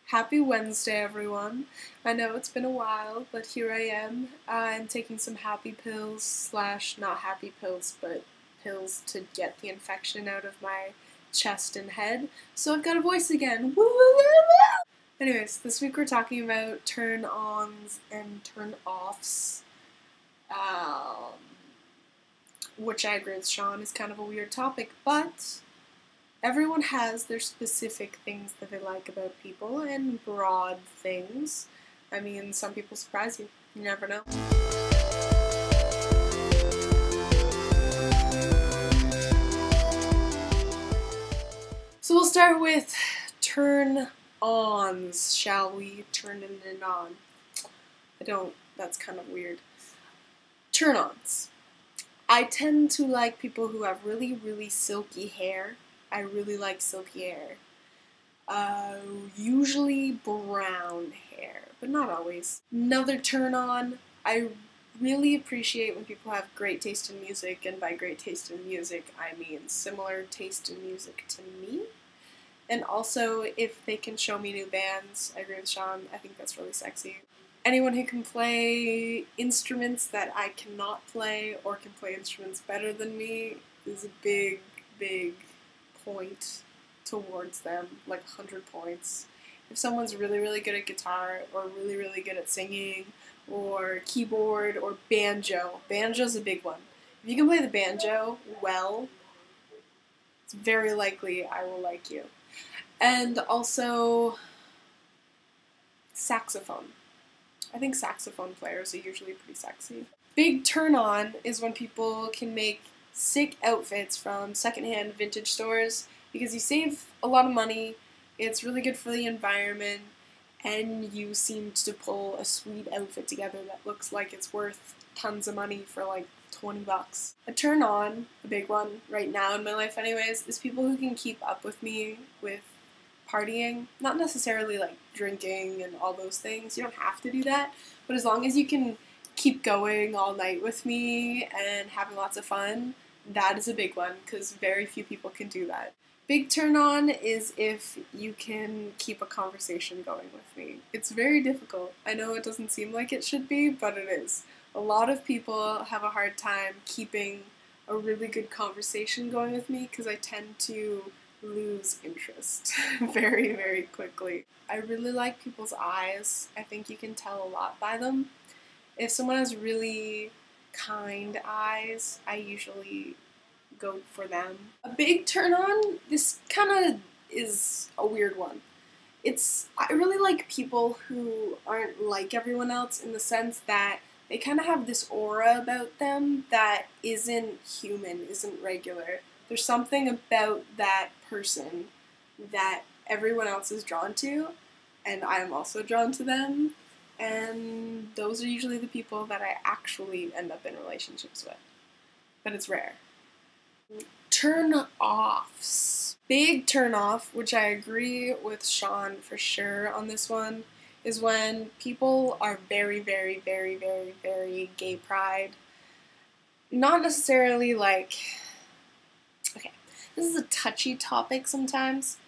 Happy Wednesday, everyone. I know it's been a while, but here I am. I'm taking some happy pills slash not happy pills, but pills to get the infection out of my chest and head. So I've got a voice again. Woo! Anyways, this week we're talking about turn-ons and turn-offs, which I agree with Sean is kind of a weird topic, but everyone has their specific things that they like about people and broad things. I mean, some people surprise you. You never know. So we'll start with turn-ons, shall we? Turn and on. That's kind of weird. Turn-ons. I tend to like people who have really, really silky hair. I really like silky hair. Usually brown hair, but not always. Another turn on, I really appreciate when people have great taste in music, and by great taste in music, I mean similar taste in music to me. And also, if they can show me new bands, I agree with Sean, I think that's really sexy. Anyone who can play instruments that I cannot play, or can play instruments better than me, is a big, big point towards them, like 100 points. If someone's really, really good at guitar, or really, really good at singing, or keyboard, or banjo. Banjo's a big one. If you can play the banjo well, it's very likely I will like you. And also, saxophone. I think saxophone players are usually pretty sexy. Big turn on is when people can make sick outfits from secondhand vintage stores because you save a lot of money, it's really good for the environment, and you seem to pull a sweet outfit together that looks like it's worth tons of money for like 20 bucks. A turn on, a big one right now in my life anyways, is people who can keep up with me with partying. Not necessarily like drinking and all those things, you don't have to do that, but as long as you can keep going all night with me and having lots of fun, that is a big one, because very few people can do that. Big turn on is if you can keep a conversation going with me. It's very difficult. I know it doesn't seem like it should be, but it is. A lot of people have a hard time keeping a really good conversation going with me because I tend to lose interest very, very quickly. I really like people's eyes. I think you can tell a lot by them. If someone has really kind eyes, I usually go for them. A big turn on, this kind of is a weird one. I really like people who aren't like everyone else in the sense that they kind of have this aura about them that isn't human, isn't regular. There's something about that person that everyone else is drawn to, and I am also drawn to them, and those are usually the people that I actually end up in relationships with. But it's rare. Turn-offs. Big turn-off, which I agree with Sean for sure on this one, is when people are very, very, very, very, very gay pride. Not necessarily like... Okay, this is a touchy topic sometimes.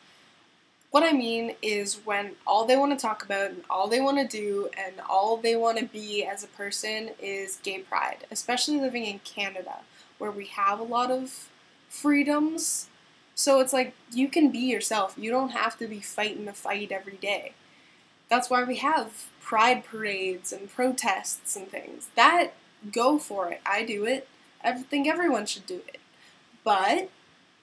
What I mean is when all they want to talk about and all they want to do and all they want to be as a person is gay pride, especially living in Canada, where we have a lot of freedoms. So it's like, you can be yourself. You don't have to be fighting the fight every day. That's why we have pride parades and protests and things. That, go for it. I do it. I think everyone should do it. But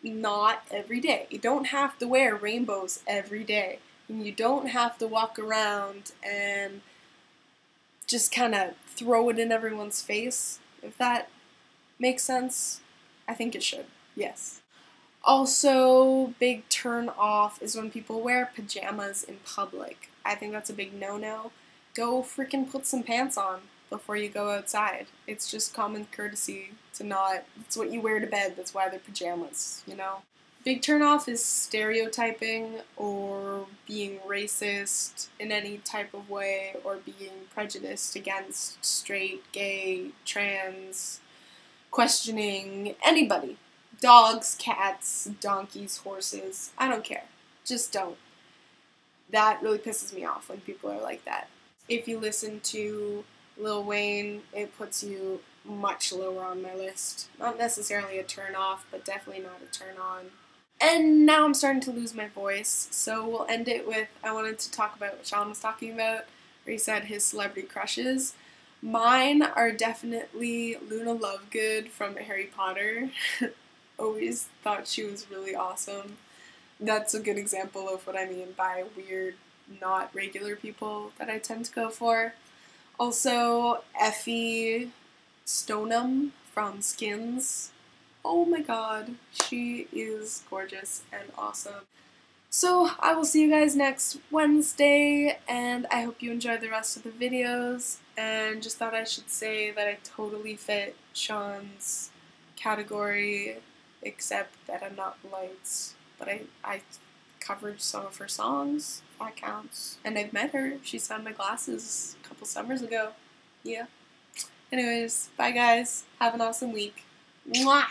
not every day. You don't have to wear rainbows every day. And you don't have to walk around and just kind of throw it in everyone's face. If that makes sense, I think it should. Yes. Also, big turn off is when people wear pajamas in public. I think that's a big no-no. Go freaking put some pants on before you go outside. It's just common courtesy to not, it's what you wear to bed, that's why they're pajamas, you know? Big turn-off is stereotyping or being racist in any type of way or being prejudiced against straight, gay, trans, questioning anybody. Dogs, cats, donkeys, horses, I don't care. Just don't. that really pisses me off when people are like that. If you listen to Lil Wayne, it puts you much lower on my list. Not necessarily a turn off, but definitely not a turn on. And now I'm starting to lose my voice, so we'll end it with, I wanted to talk about what Sean was talking about, where he said his celebrity crushes. Mine are definitely Luna Lovegood from Harry Potter. Always thought she was really awesome. That's a good example of what I mean by weird, not regular people that I tend to go for. Also, Effie Stoneham from Skins. Oh my god, she is gorgeous and awesome. So, I will see you guys next Wednesday, and I hope you enjoyed the rest of the videos, and just thought I should say that I totally fit Sean's category, except that I'm not lights, but I covered some of her songs, if that counts. And I've met her, she signed my glasses a couple summers ago. Yeah. Anyways, bye guys, have an awesome week. Mwah!